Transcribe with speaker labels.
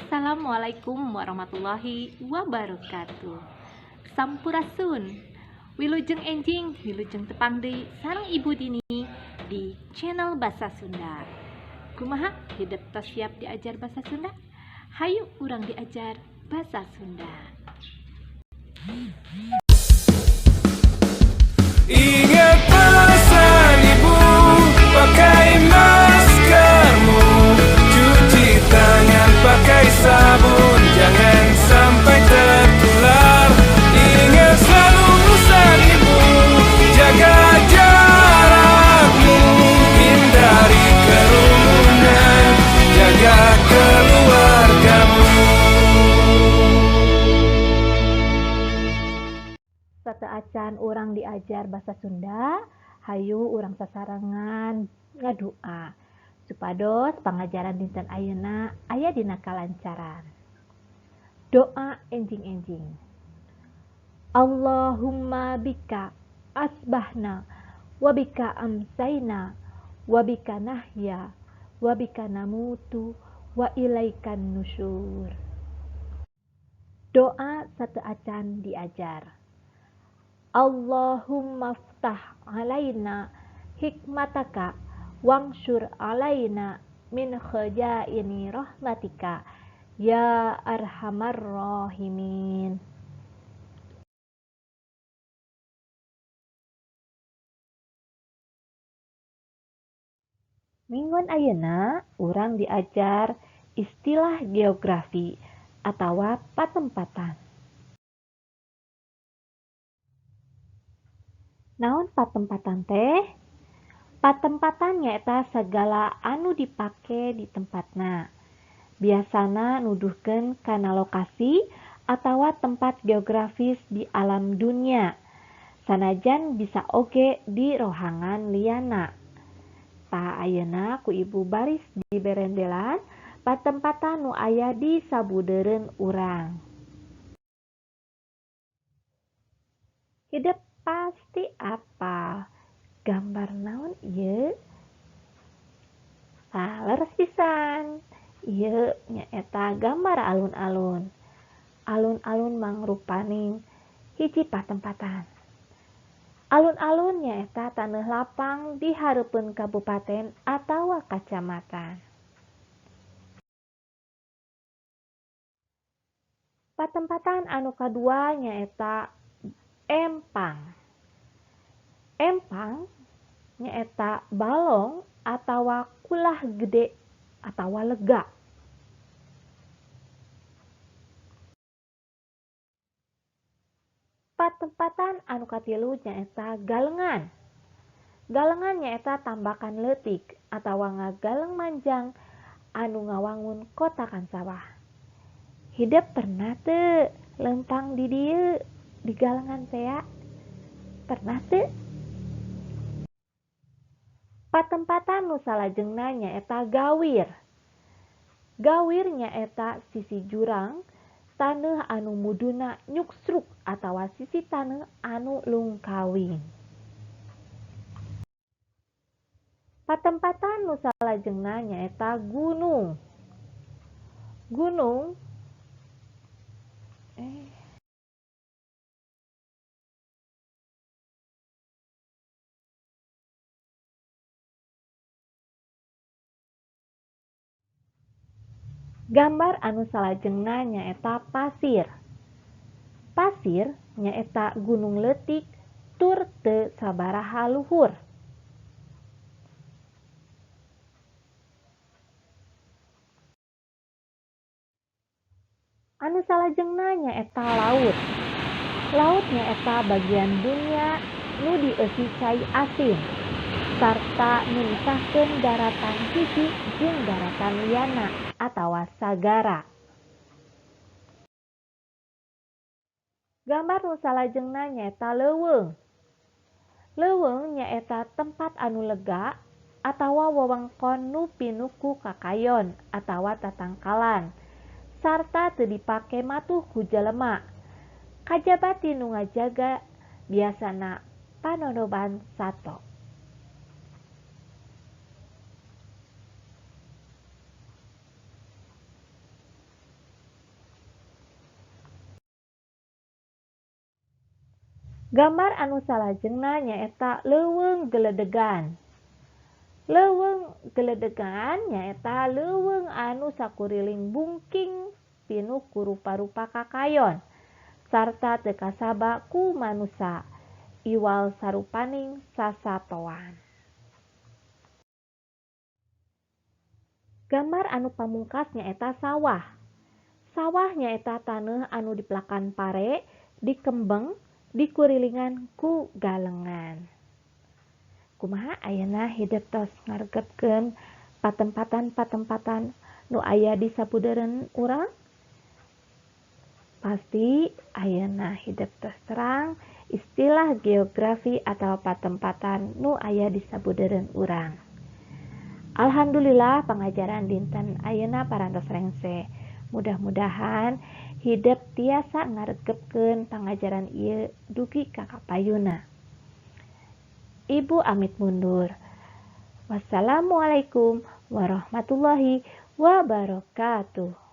Speaker 1: Assalamualaikum warahmatullahi wabarakatuh. Sampurasun. Wilujeng enjing, wilujeng tepang deui sareng Ibu Dini di channel Bahasa Sunda. Kumaha hidup tos siap diajar bahasa Sunda? Hayu urang diajar bahasa Sunda.
Speaker 2: Ingat pesan ibu, pakai maskermu, cuci tangan pakai sabun, jangan sampai tertular. Ingat selalu pesan ibu, jaga jarakmu, hindari kerumunan, jaga keluargamu.
Speaker 1: Acan urang diajar bahasa Sunda, hayu urang sasarangan ngadoa supados pangajaran dinten ayeuna aya dina kalancaran. Doa enjing-enjing. Allahumma bika asbahna wa bika amsayna wa bika nahya wa bika namutu wa ilaikan nusyur. Doa satu acan diajar. Allahumma ftah alaina hikmataka wangsyur alaina min khajaini rahmatika ya arhamar rahimin. Mingguan ayeuna urang diajar istilah geografi atawa patempatan. Naon patempatan teh? Patempatan nyaeta segala anu dipake di tempatna. Biasana nuduhkeun kana lokasi atawa tempat geografis di alam dunia. Sanajan bisa oge di rohangan liana. Tah ayeuna ku Ibu baris diberendelan patempatan nu aya di sabudeureun urang. Hidup pasti apal. Gambar naon ieu? Leres pisan. Ieu nyaeta gambar alun-alun. Alun-alun mangrupaning hiji patempatan. Alun-alun nyaeta taneuh lapang di hareupeun kabupaten atawa kacamatan. Patempatan anu kadua nyaeta empang. Empang nyaeta balong atawa kulah gede atawa lega. Patempatan anu katilu nyaeta galengan. Galengan nyaeta tambakan leutik atawa ngagaleng manjang anu ngawangun kotakan sawah. Hidup pernah teu lempang di dieu di galengan teh? Pernah teu? Patempatan nu salajengna nyaeta gawir. Gawir nyaeta sisi jurang taneuh anu muduna nyuksruk atawa sisi taneuh anu lungkawing. Patempatan nu salajengna nyaeta gunung. Gunung Gambar anu salajengna nyaeta pasir. Pasir nyaeta gunung leutik tur teu sabaraha luhur. Anu salajengna nyaeta laut. Laut nyaeta bagian dunia nu dieusi cai asin sarta nu misahkeun daratan hiji jeung daratan liana atawa sagara. Gambar nu salajengna nyaeta leuweung. Leuweung nyaeta tempat anu lega atawa wewengkon nu pinuh ku kakayon atawa tatangkalan sarta teu dipake matuh ku jelema. Kajaba ti nu ngajaga biasana panonoban sato. Gambar anu salajengna nyaeta leuweung geledegan. Leuweung geledegan nyaeta leuweung anu sakuriling bungking pinuh ku rupa-rupa kakayon sarta teu kasaba ku manusa iwal sarupaning sasatoan. Gambar anu pamungkas nyaeta sawah. Sawah nyaeta taneuh anu dipelakan pare, dikembeng, dikurilingan ku galengan. Kumaha ayeuna hideuk tos ngaregepkeun patempatan-patempatan nu aya di sabudeureun urang? Pasti ayeuna hideuk tos terang istilah geografi atau patempatan nu aya di sabudeureun urang. Alhamdulillah pengajaran dinten ayeuna parantos rengse. Mudah-mudahan hideuk tiasa ngaregepkeun pangajaran ieu dugi ka kapayuna. Ibu amit mundur. Wassalamualaikum warahmatullahi wabarakatuh.